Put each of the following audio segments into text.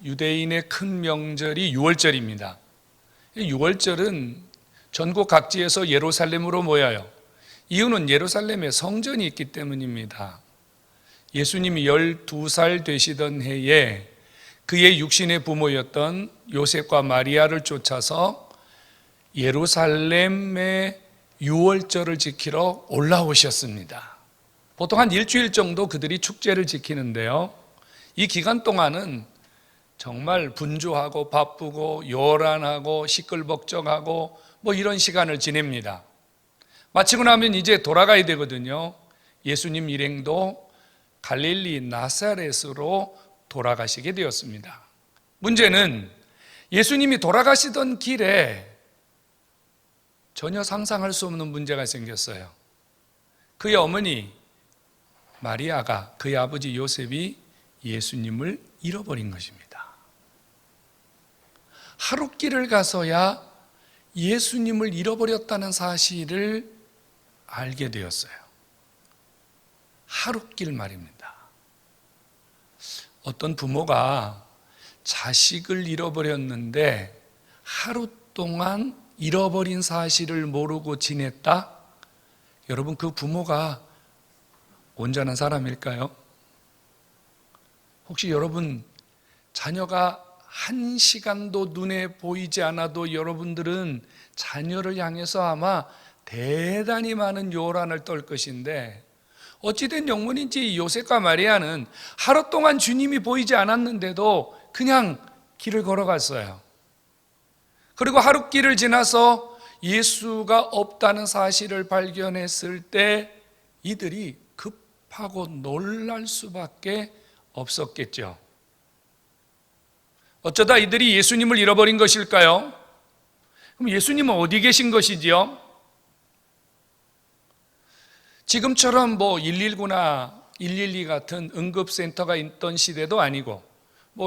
유대인의 큰 명절이 유월절입니다. 6월절은 전국 각지에서 예루살렘으로 모여요. 이유는 예루살렘에 성전이 있기 때문입니다. 예수님이 12살 되시던 해에 그의 육신의 부모였던 요셉과 마리아를 쫓아서 예루살렘의 유월절을 지키러 올라오셨습니다. 보통 한 일주일 정도 그들이 축제를 지키는데요. 이 기간 동안은 정말 분주하고 바쁘고 요란하고 시끌벅적하고 이런 시간을 지냅니다. 마치고 나면 이제 돌아가야 되거든요. 예수님 일행도 갈릴리 나사렛으로 돌아가시게 되었습니다. 문제는 예수님이 돌아가시던 길에 전혀 상상할 수 없는 문제가 생겼어요. 그의 어머니 마리아가 그의 아버지 요셉이 예수님을 잃어버린 것입니다. 하룻길을 가서야 예수님을 잃어버렸다는 사실을 알게 되었어요. 하룻길 말입니다. 어떤 부모가 자식을 잃어버렸는데 하루 동안 잃어버린 사실을 모르고 지냈다? 여러분, 그 부모가 온전한 사람일까요? 혹시 여러분 자녀가 한 시간도 눈에 보이지 않아도 여러분들은 자녀를 향해서 아마 대단히 많은 요란을 떨 것인데, 어찌된 영문인지 요셉과 마리아는 하루 동안 주님이 보이지 않았는데도 그냥 길을 걸어갔어요. 그리고 하룻길을 지나서 예수가 없다는 사실을 발견했을 때 이들이 급하고 놀랄 수밖에 없었겠죠. 어쩌다 이들이 예수님을 잃어버린 것일까요? 그럼 예수님은 어디 계신 것이지요? 지금처럼 119나 112 같은 응급센터가 있던 시대도 아니고,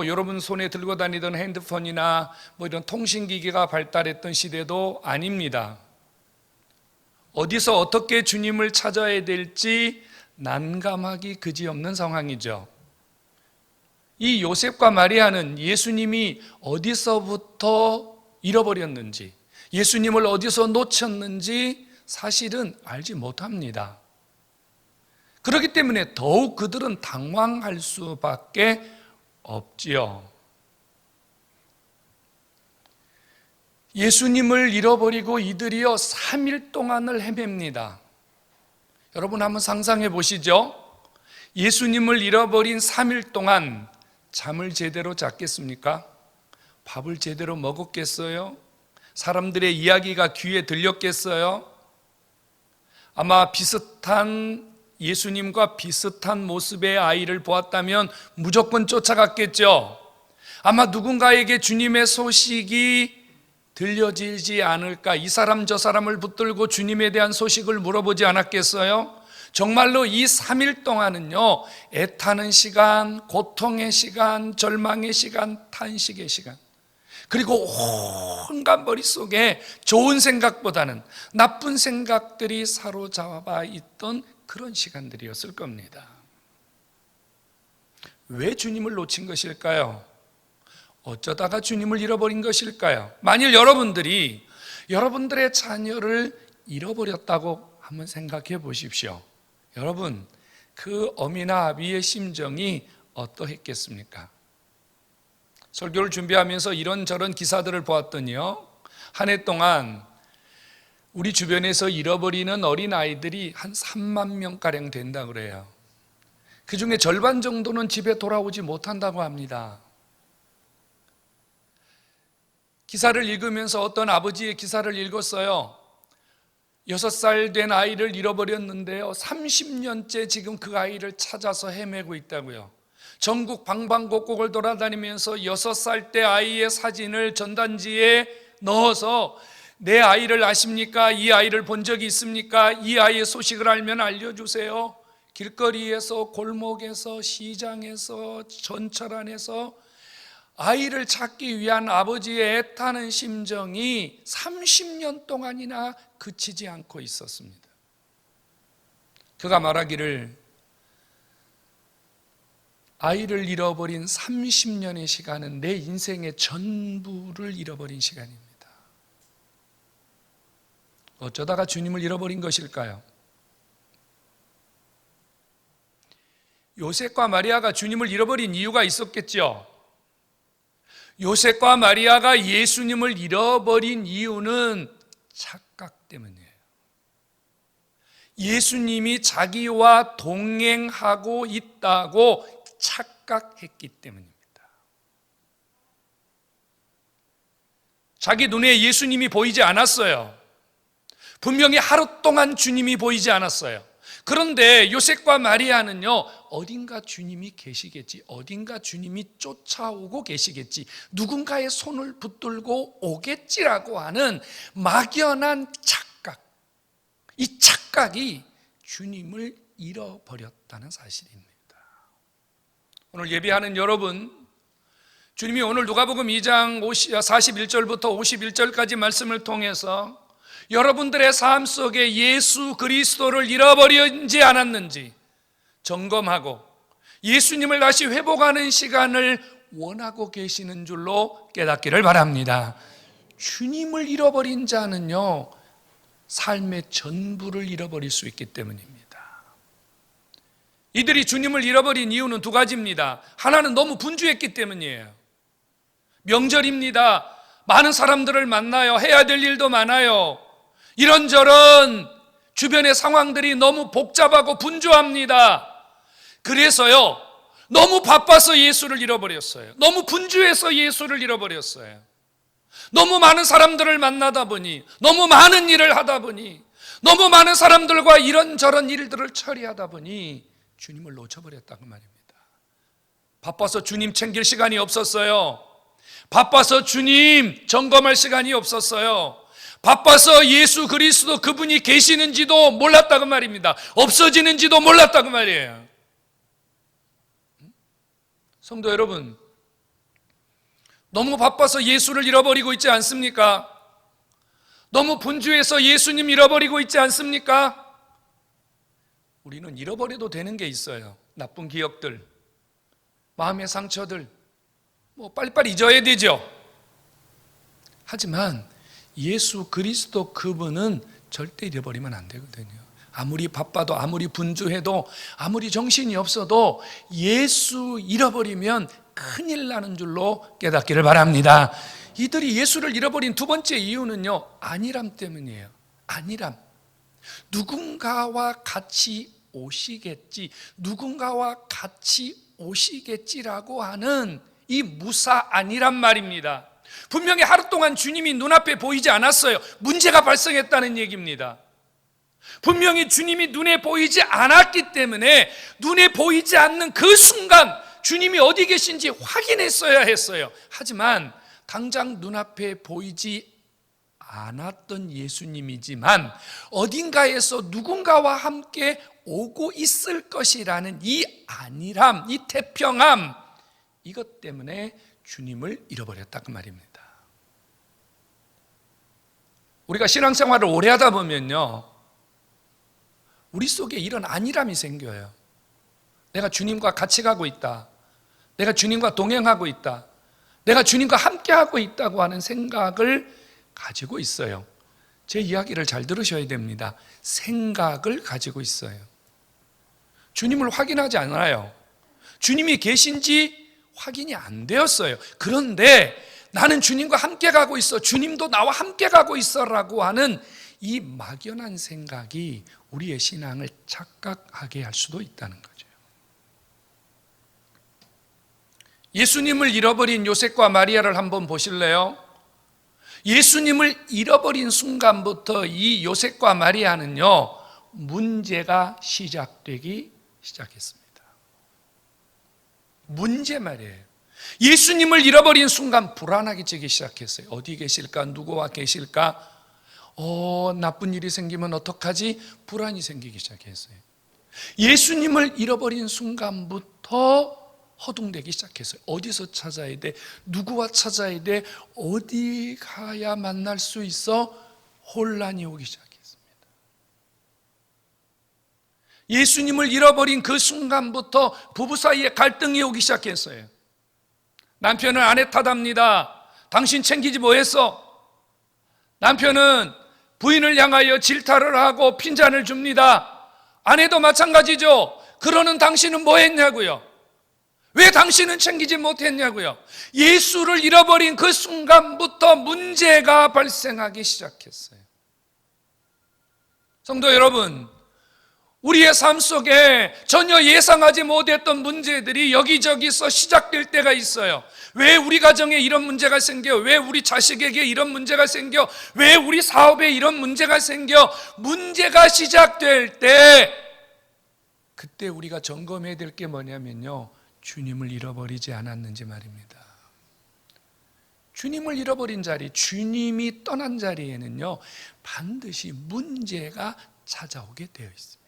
여러분 손에 들고 다니던 핸드폰이나 이런 통신기기가 발달했던 시대도 아닙니다. 어디서 어떻게 주님을 찾아야 될지 난감하기 그지없는 상황이죠. 이 요셉과 마리아는 예수님이 어디서부터 잃어버렸는지, 예수님을 어디서 놓쳤는지 사실은 알지 못합니다. 그렇기 때문에 더욱 그들은 당황할 수밖에 없지요. 예수님을 잃어버리고 이들이요 3일 동안을 헤맵니다. 여러분 한번 상상해 보시죠. 예수님을 잃어버린 3일 동안 잠을 제대로 잤겠습니까? 밥을 제대로 먹었겠어요? 사람들의 이야기가 귀에 들렸겠어요? 아마 예수님과 비슷한 모습의 아이를 보았다면 무조건 쫓아갔겠죠. 아마 누군가에게 주님의 소식이 들려지지 않을까, 이 사람 저 사람을 붙들고 주님에 대한 소식을 물어보지 않았겠어요? 정말로 이 3일 동안은요, 애타는 시간, 고통의 시간, 절망의 시간, 탄식의 시간, 그리고 온갖 머릿속에 좋은 생각보다는 나쁜 생각들이 사로잡아 있던 그런 시간들이었을 겁니다. 왜 주님을 놓친 것일까요? 어쩌다가 주님을 잃어버린 것일까요? 만일 여러분들이 여러분들의 자녀를 잃어버렸다고 한번 생각해 보십시오. 여러분, 그 어미나 아비의 심정이 어떠했겠습니까? 설교를 준비하면서 이런저런 기사들을 보았더니요, 한 해 동안 우리 주변에서 잃어버리는 어린아이들이 한 3만 명가량 된다고 그래요. 그 중에 절반 정도는 집에 돌아오지 못한다고 합니다. 기사를 읽으면서 어떤 아버지의 기사를 읽었어요. 6살 된 아이를 잃어버렸는데요, 30년째 지금 그 아이를 찾아서 헤매고 있다고요. 전국 방방곡곡을 돌아다니면서 6살 때 아이의 사진을 전단지에 넣어서, 내 아이를 아십니까? 이 아이를 본 적이 있습니까? 이 아이의 소식을 알면 알려주세요. 길거리에서, 골목에서, 시장에서, 전철 안에서 아이를 찾기 위한 아버지의 애타는 심정이 30년 동안이나 그치지 않고 있었습니다. 그가 말하기를, 아이를 잃어버린 30년의 시간은 내 인생의 전부를 잃어버린 시간입니다. 어쩌다가 주님을 잃어버린 것일까요? 요셉과 마리아가 주님을 잃어버린 이유가 있었겠죠. 요셉과 마리아가 예수님을 잃어버린 이유는 착각 때문이에요. 예수님이 자기와 동행하고 있다고 착각했기 때문입니다. 자기 눈에 예수님이 보이지 않았어요. 분명히 하루 동안 주님이 보이지 않았어요. 그런데 요셉과 마리아는요, 어딘가 주님이 계시겠지, 어딘가 주님이 쫓아오고 계시겠지, 누군가의 손을 붙들고 오겠지라고 하는 막연한 착각, 이 착각이 주님을 잃어버렸다는 사실입니다. 오늘 예배하는 여러분, 주님이 오늘 누가복음 2장 41절부터 51절까지 말씀을 통해서 여러분들의 삶 속에 예수 그리스도를 잃어버리지 않았는지 점검하고 예수님을 다시 회복하는 시간을 원하고 계시는 줄로 깨닫기를 바랍니다. 주님을 잃어버린 자는요, 삶의 전부를 잃어버릴 수 있기 때문입니다. 이들이 주님을 잃어버린 이유는 두 가지입니다. 하나는 너무 분주했기 때문이에요. 명절입니다. 많은 사람들을 만나요. 해야 될 일도 많아요. 이런저런 주변의 상황들이 너무 복잡하고 분주합니다. 그래서요, 너무 바빠서 예수를 잃어버렸어요. 너무 분주해서 예수를 잃어버렸어요. 너무 많은 사람들을 만나다 보니, 너무 많은 일을 하다 보니, 너무 많은 사람들과 이런저런 일들을 처리하다 보니 주님을 놓쳐버렸다고 말입니다. 바빠서 주님 챙길 시간이 없었어요. 바빠서 주님 점검할 시간이 없었어요. 바빠서 예수 그리스도 그분이 계시는지도 몰랐다고 말입니다. 없어지는지도 몰랐다고 말이에요. 성도 여러분, 너무 바빠서 예수를 잃어버리고 있지 않습니까? 너무 분주해서 예수님 잃어버리고 있지 않습니까? 우리는 잃어버려도 되는 게 있어요. 나쁜 기억들, 마음의 상처들, 빨리빨리 잊어야 되죠. 하지만 예수 그리스도 그분은 절대 잃어버리면 안 되거든요. 아무리 바빠도, 아무리 분주해도, 아무리 정신이 없어도 예수 잃어버리면 큰일 나는 줄로 깨닫기를 바랍니다. 이들이 예수를 잃어버린 두 번째 이유는요, 안일함 때문이에요. 안일함. 누군가와 같이 오시겠지, 누군가와 같이 오시겠지라고 하는 이 무사안이란 말입니다. 분명히 하루 동안 주님이 눈앞에 보이지 않았어요. 문제가 발생했다는 얘기입니다. 분명히 주님이 눈에 보이지 않았기 때문에 눈에 보이지 않는 그 순간 주님이 어디 계신지 확인했어야 했어요. 하지만 당장 눈앞에 보이지 않았던 예수님이지만 어딘가에서 누군가와 함께 오고 있을 것이라는 이 안일함, 이 태평함, 이것 때문에 주님을 잃어버렸다고 말입니다. 우리가 신앙생활을 오래 하다 보면요, 우리 속에 이런 안일함이 생겨요. 내가 주님과 같이 가고 있다, 내가 주님과 동행하고 있다, 내가 주님과 함께하고 있다고 하는 생각을 가지고 있어요. 제 이야기를 잘 들으셔야 됩니다. 생각을 가지고 있어요. 주님을 확인하지 않아요. 주님이 계신지 확인이 안 되었어요. 그런데 나는 주님과 함께 가고 있어, 주님도 나와 함께 가고 있어 라고 하는 이 막연한 생각이 우리의 신앙을 착각하게 할 수도 있다는 거죠. 예수님을 잃어버린 요셉과 마리아를 한번 보실래요? 예수님을 잃어버린 순간부터 이 요셉과 마리아는요, 문제가 시작되기 시작했습니다. 문제 말이에요. 예수님을 잃어버린 순간 불안하게 지기 시작했어요. 어디 계실까? 누구와 계실까? 나쁜 일이 생기면 어떡하지? 불안이 생기기 시작했어요. 예수님을 잃어버린 순간부터 허둥대기 시작했어요. 어디서 찾아야 돼? 누구와 찾아야 돼? 어디 가야 만날 수 있어? 혼란이 오기 시작했습니다. 예수님을 잃어버린 그 순간부터 부부 사이에 갈등이 오기 시작했어요. 남편은 아내 탓합니다. 당신 챙기지 뭐했어? 남편은 부인을 향하여 질타를 하고 핀잔을 줍니다. 아내도 마찬가지죠. 그러는 당신은 뭐 했냐고요? 왜 당신은 챙기지 못했냐고요? 예수를 잃어버린 그 순간부터 문제가 발생하기 시작했어요. 성도 여러분, 우리의 삶 속에 전혀 예상하지 못했던 문제들이 여기저기서 시작될 때가 있어요. 왜 우리 가정에 이런 문제가 생겨? 왜 우리 자식에게 이런 문제가 생겨? 왜 우리 사업에 이런 문제가 생겨? 문제가 시작될 때 그때 우리가 점검해야 될 게 뭐냐면요, 주님을 잃어버리지 않았는지 말입니다. 주님을 잃어버린 자리, 주님이 떠난 자리에는요 반드시 문제가 찾아오게 되어 있습니다.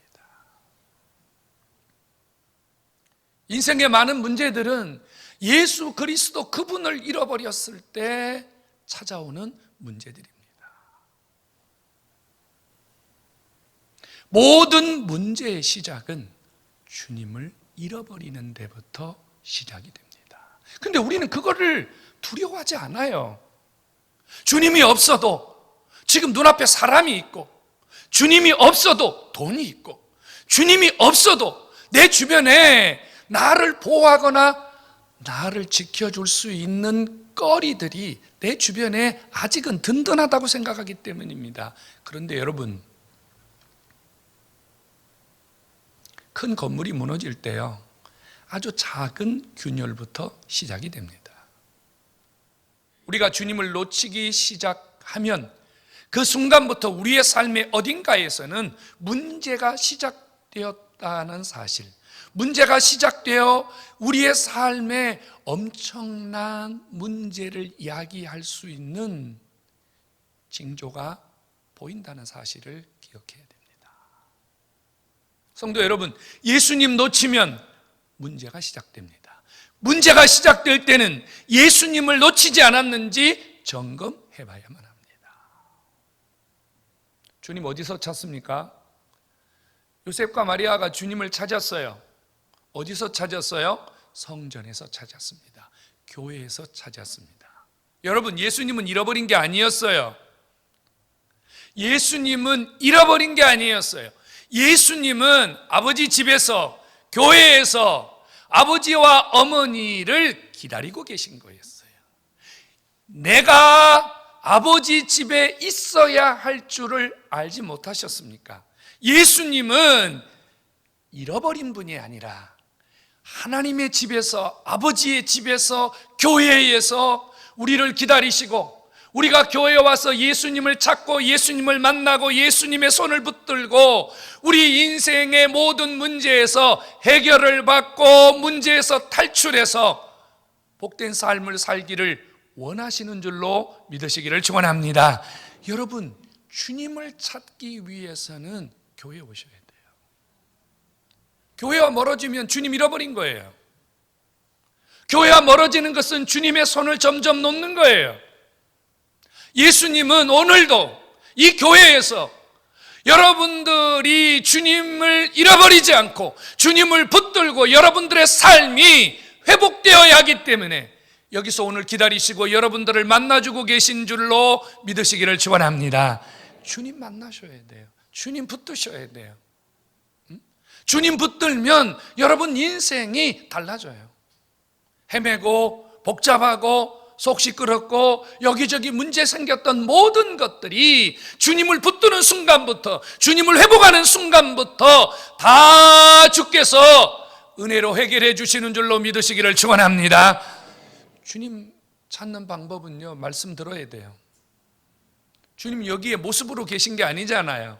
인생의 많은 문제들은 예수 그리스도 그분을 잃어버렸을 때 찾아오는 문제들입니다. 모든 문제의 시작은 주님을 잃어버리는 데부터 시작이 됩니다. 근데 우리는 그거를 두려워하지 않아요. 주님이 없어도 지금 눈앞에 사람이 있고, 주님이 없어도 돈이 있고, 주님이 없어도 내 주변에 나를 보호하거나 나를 지켜줄 수 있는 거리들이 내 주변에 아직은 든든하다고 생각하기 때문입니다. 그런데 여러분, 큰 건물이 무너질 때요 아주 작은 균열부터 시작이 됩니다. 우리가 주님을 놓치기 시작하면 그 순간부터 우리의 삶의 어딘가에서는 문제가 시작되었다는 사실, 문제가 시작되어 우리의 삶에 엄청난 문제를 이야기할 수 있는 징조가 보인다는 사실을 기억해야 됩니다. 성도 여러분, 예수님 놓치면 문제가 시작됩니다. 문제가 시작될 때는 예수님을 놓치지 않았는지 점검해 봐야만 합니다. 주님 어디서 찾습니까? 요셉과 마리아가 주님을 찾았어요. 어디서 찾았어요? 성전에서 찾았습니다. 교회에서 찾았습니다. 여러분, 예수님은 잃어버린 게 아니었어요. 예수님은 잃어버린 게 아니었어요. 예수님은 아버지 집에서, 교회에서 아버지와 어머니를 기다리고 계신 거였어요. 내가 아버지 집에 있어야 할 줄을 알지 못하셨습니까? 예수님은 잃어버린 분이 아니라 하나님의 집에서, 아버지의 집에서, 교회에서 우리를 기다리시고, 우리가 교회에 와서 예수님을 찾고 예수님을 만나고 예수님의 손을 붙들고 우리 인생의 모든 문제에서 해결을 받고 문제에서 탈출해서 복된 삶을 살기를 원하시는 줄로 믿으시기를 축원합니다. 여러분, 주님을 찾기 위해서는 교회에 오셔야 돼요. 교회와 멀어지면 주님 잃어버린 거예요. 교회와 멀어지는 것은 주님의 손을 점점 놓는 거예요. 예수님은 오늘도 이 교회에서 여러분들이 주님을 잃어버리지 않고 주님을 붙들고 여러분들의 삶이 회복되어야 하기 때문에 여기서 오늘 기다리시고 여러분들을 만나주고 계신 줄로 믿으시기를 축원합니다. 주님 만나셔야 돼요. 주님 붙드셔야 돼요. 주님 붙들면 여러분 인생이 달라져요. 헤매고 복잡하고 속 시끄럽고 여기저기 문제 생겼던 모든 것들이 주님을 붙드는 순간부터, 주님을 회복하는 순간부터 다 주께서 은혜로 해결해 주시는 줄로 믿으시기를 축원합니다. 주님 찾는 방법은요, 말씀 들어야 돼요. 주님 여기에 모습으로 계신 게 아니잖아요.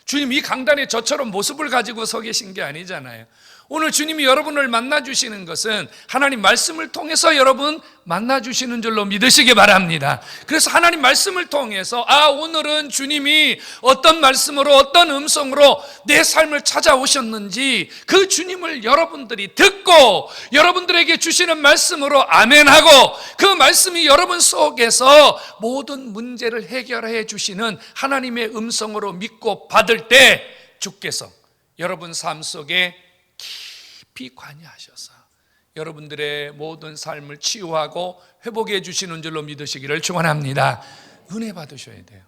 주님 이 강단에 저처럼 모습을 가지고 서 계신 게 아니잖아요. 오늘 주님이 여러분을 만나주시는 것은 하나님 말씀을 통해서 여러분 만나주시는 줄로 믿으시기 바랍니다. 그래서 하나님 말씀을 통해서 오늘은 주님이 어떤 말씀으로 어떤 음성으로 내 삶을 찾아오셨는지 그 주님을 여러분들이 듣고 여러분들에게 주시는 말씀으로 아멘하고 그 말씀이 여러분 속에서 모든 문제를 해결해 주시는 하나님의 음성으로 믿고 받을 때 주께서 여러분 삶 속에 깊이 관여하셔서 여러분들의 모든 삶을 치유하고 회복해 주시는 줄로 믿으시기를 축원합니다. 은혜 받으셔야 돼요.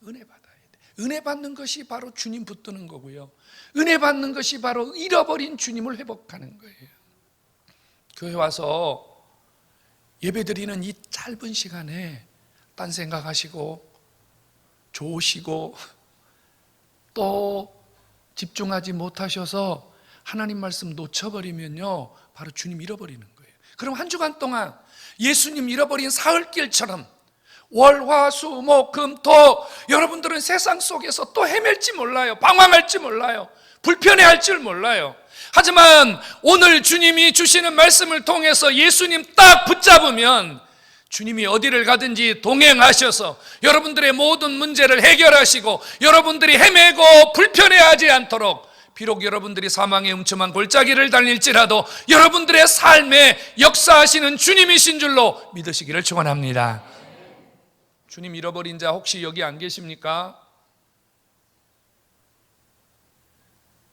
은혜 받아야 돼요. 은혜 받는 것이 바로 주님 붙드는 거고요. 은혜 받는 것이 바로 잃어버린 주님을 회복하는 거예요. 교회 와서 예배드리는 이 짧은 시간에 딴 생각하시고 좋으시고 또 집중하지 못하셔서 하나님 말씀 놓쳐버리면요, 바로 주님 잃어버리는 거예요. 그럼 한 주간 동안 예수님 잃어버린 사흘길처럼 월, 화, 수, 목, 금, 토, 여러분들은 세상 속에서 또 헤맬지 몰라요. 방황할지 몰라요. 불편해할 줄 몰라요. 하지만 오늘 주님이 주시는 말씀을 통해서 예수님 딱 붙잡으면 주님이 어디를 가든지 동행하셔서 여러분들의 모든 문제를 해결하시고 여러분들이 헤매고 불편해하지 않도록, 비록 여러분들이 사망의 음침한 골짜기를 달릴지라도 여러분들의 삶에 역사하시는 주님이신 줄로 믿으시기를 축원합니다. 주님 잃어버린 자 혹시 여기 안 계십니까?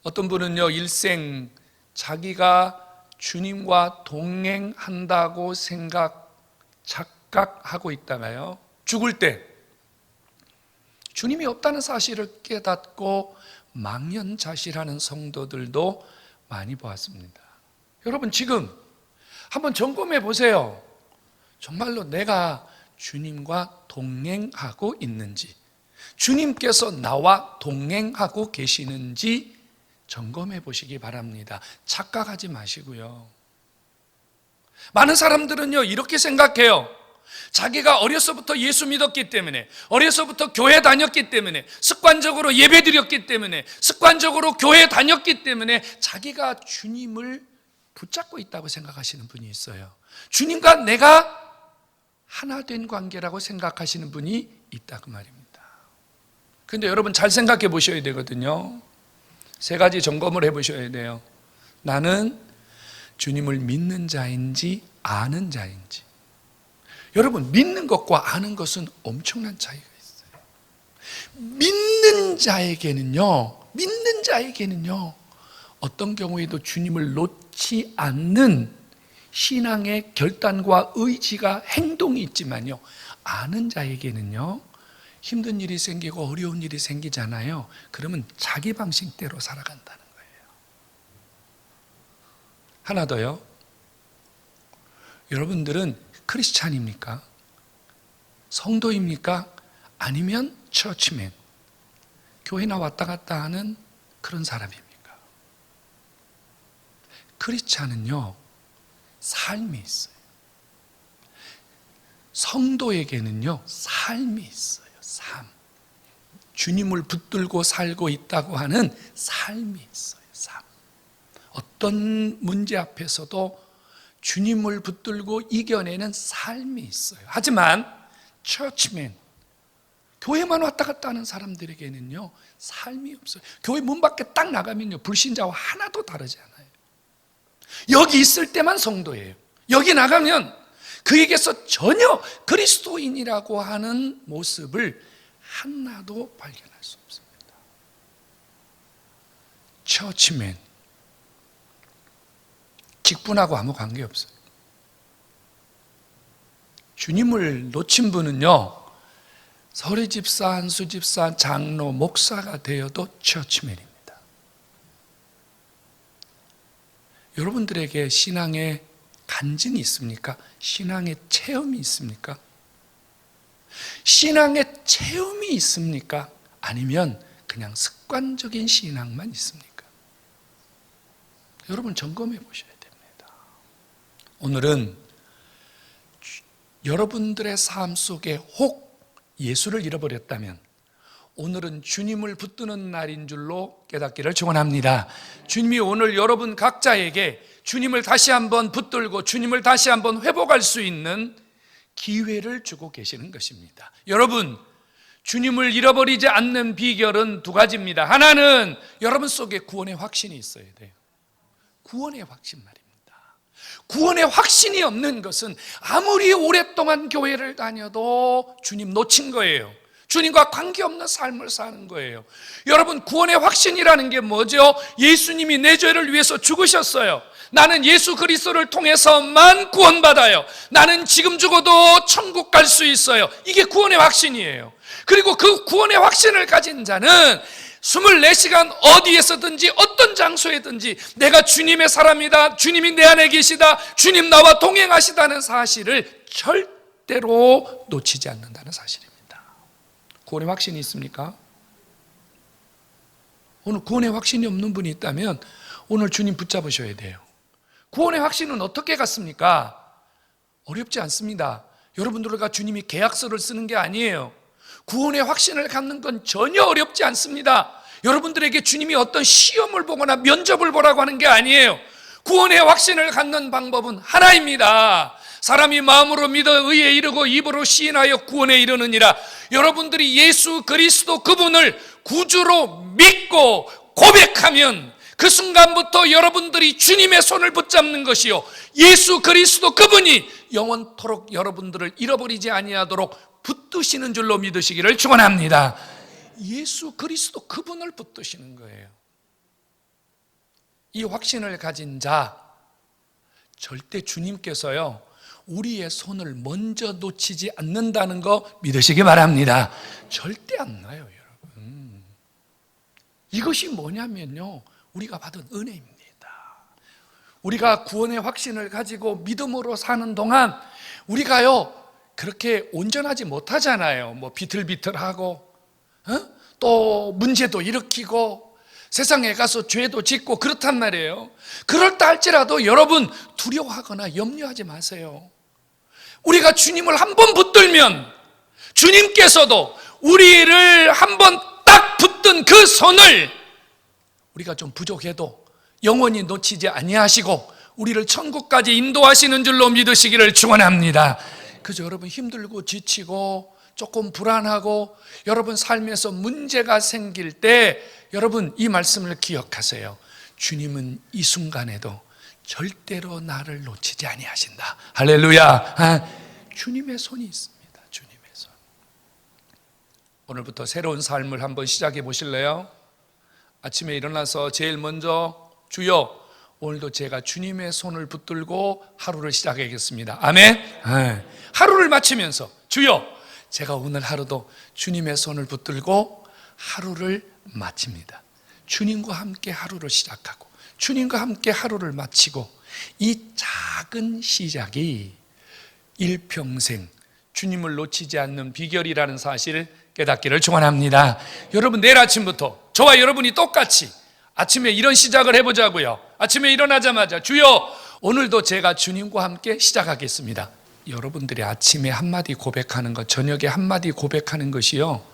어떤 분은요, 일생 자기가 주님과 동행한다고 착각하고 있다가요, 죽을 때 주님이 없다는 사실을 깨닫고 망연자실하는 성도들도 많이 보았습니다. 여러분, 지금 한번 점검해 보세요. 정말로 내가 주님과 동행하고 있는지, 주님께서 나와 동행하고 계시는지 점검해 보시기 바랍니다. 착각하지 마시고요. 많은 사람들은요, 이렇게 생각해요. 자기가 어려서부터 예수 믿었기 때문에, 어려서부터 교회 다녔기 때문에, 습관적으로 예배 드렸기 때문에, 습관적으로 교회 다녔기 때문에 자기가 주님을 붙잡고 있다고 생각하시는 분이 있어요. 주님과 내가 하나 된 관계라고 생각하시는 분이 있다고 말입니다. 그런데 여러분 잘 생각해 보셔야 되거든요. 세 가지 점검을 해 보셔야 돼요. 나는 주님을 믿는 자인지 아는 자인지. 여러분, 믿는 것과 아는 것은 엄청난 차이가 있어요. 믿는 자에게는요, 어떤 경우에도 주님을 놓지 않는 신앙의 결단과 의지가, 행동이 있지만요, 아는 자에게는요, 힘든 일이 생기고 어려운 일이 생기잖아요. 그러면 자기 방식대로 살아간다는 거예요. 하나 더요. 여러분들은 크리스찬입니까? 성도입니까? 아니면 처치맨, 교회나 왔다 갔다 하는 그런 사람입니까? 크리스찬은요, 삶이 있어요. 성도에게는요, 삶이 있어요. 삶. 주님을 붙들고 살고 있다고 하는 삶이 있어요. 삶. 어떤 문제 앞에서도 주님을 붙들고 이겨내는 삶이 있어요. 하지만 처치맨, 교회만 왔다 갔다 하는 사람들에게는요, 삶이 없어요. 교회 문 밖에 딱 나가면요, 불신자와 하나도 다르지 않아요. 여기 있을 때만 성도예요. 여기 나가면 그에게서 전혀 그리스도인이라고 하는 모습을 하나도 발견할 수 없습니다. 처치맨, 직분하고 아무 관계없어요. 주님을 놓친 분은요, 서리집사, 한수집사, 장로, 목사가 되어도 처치맨입니다. 여러분들에게 신앙의 간증이 있습니까? 신앙의 체험이 있습니까? 신앙의 체험이 있습니까? 아니면 그냥 습관적인 신앙만 있습니까? 여러분 점검해 보셔야 됩니다. 오늘은 여러분들의 삶 속에 혹 예수를 잃어버렸다면 오늘은 주님을 붙드는 날인 줄로 깨닫기를 축원합니다. 주님이 오늘 여러분 각자에게 주님을 다시 한번 붙들고 주님을 다시 한번 회복할 수 있는 기회를 주고 계시는 것입니다. 여러분, 주님을 잃어버리지 않는 비결은 두 가지입니다. 하나는 여러분 속에 구원의 확신이 있어야 돼요. 구원의 확신 말입니다. 구원의 확신이 없는 것은 아무리 오랫동안 교회를 다녀도 주님 놓친 거예요. 주님과 관계없는 삶을 사는 거예요. 여러분, 구원의 확신이라는 게 뭐죠? 예수님이 내 죄를 위해서 죽으셨어요. 나는 예수 그리스도를 통해서만 구원받아요. 나는 지금 죽어도 천국 갈 수 있어요. 이게 구원의 확신이에요. 그리고 그 구원의 확신을 가진 자는 24시간 어디에서든지 어떤 장소에든지 내가 주님의 사람이다, 주님이 내 안에 계시다, 주님 나와 동행하시다는 사실을 절대로 놓치지 않는다는 사실입니다. 구원의 확신이 있습니까? 오늘 구원의 확신이 없는 분이 있다면 오늘 주님 붙잡으셔야 돼요. 구원의 확신은 어떻게 갖습니까? 어렵지 않습니다. 여러분들과 주님이 계약서를 쓰는 게 아니에요. 구원의 확신을 갖는 건 전혀 어렵지 않습니다. 여러분들에게 주님이 어떤 시험을 보거나 면접을 보라고 하는 게 아니에요. 구원의 확신을 갖는 방법은 하나입니다. 사람이 마음으로 믿어 의에 이르고 입으로 시인하여 구원에 이르느니라. 여러분들이 예수 그리스도 그분을 구주로 믿고 고백하면 그 순간부터 여러분들이 주님의 손을 붙잡는 것이요, 예수 그리스도 그분이 영원토록 여러분들을 잃어버리지 아니하도록 붙드시는 줄로 믿으시기를 축원합니다. 예수 그리스도 그분을 붙드시는 거예요. 이 확신을 가진 자, 절대 주님께서요 우리의 손을 먼저 놓치지 않는다는 거 믿으시기 바랍니다. 절대 안 놔요, 여러분. 이것이 뭐냐면요, 우리가 받은 은혜입니다. 우리가 구원의 확신을 가지고 믿음으로 사는 동안 우리가요 그렇게 온전하지 못하잖아요. 뭐 비틀비틀하고 또 문제도 일으키고 세상에 가서 죄도 짓고 그렇단 말이에요. 그렇다 할지라도 여러분 두려워하거나 염려하지 마세요. 우리가 주님을 한번 붙들면 주님께서도 우리를 한번 딱 붙든 그 손을 우리가 좀 부족해도 영원히 놓치지 아니하시고 우리를 천국까지 인도하시는 줄로 믿으시기를 축원합니다. 그저 여러분 힘들고 지치고 조금 불안하고 여러분 삶에서 문제가 생길 때 여러분 이 말씀을 기억하세요. 주님은 이 순간에도 절대로 나를 놓치지 아니하신다. 할렐루야. 주님의 손이 있습니다. 주님의 손. 오늘부터 새로운 삶을 한번 시작해 보실래요? 아침에 일어나서 제일 먼저 주여, 오늘도 제가 주님의 손을 붙들고 하루를 시작하겠습니다. 아멘. 하루를 마치면서 주여, 제가 오늘 하루도 주님의 손을 붙들고 하루를 마칩니다. 주님과 함께 하루를 시작하고 주님과 함께 하루를 마치고 이 작은 시작이 일평생 주님을 놓치지 않는 비결이라는 사실을 깨닫기를 축원합니다. 여러분, 내일 아침부터 저와 여러분이 똑같이 아침에 이런 시작을 해보자고요. 아침에 일어나자마자 주여, 오늘도 제가 주님과 함께 시작하겠습니다. 여러분들이 아침에 한마디 고백하는 것, 저녁에 한마디 고백하는 것이요,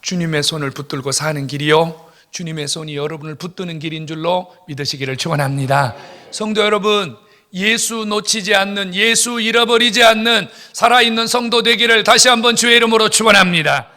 주님의 손을 붙들고 사는 길이요, 주님의 손이 여러분을 붙드는 길인 줄로 믿으시기를 축원합니다. 성도 여러분, 예수 놓치지 않는, 예수 잃어버리지 않는 살아있는 성도 되기를 다시 한번 주의 이름으로 축원합니다.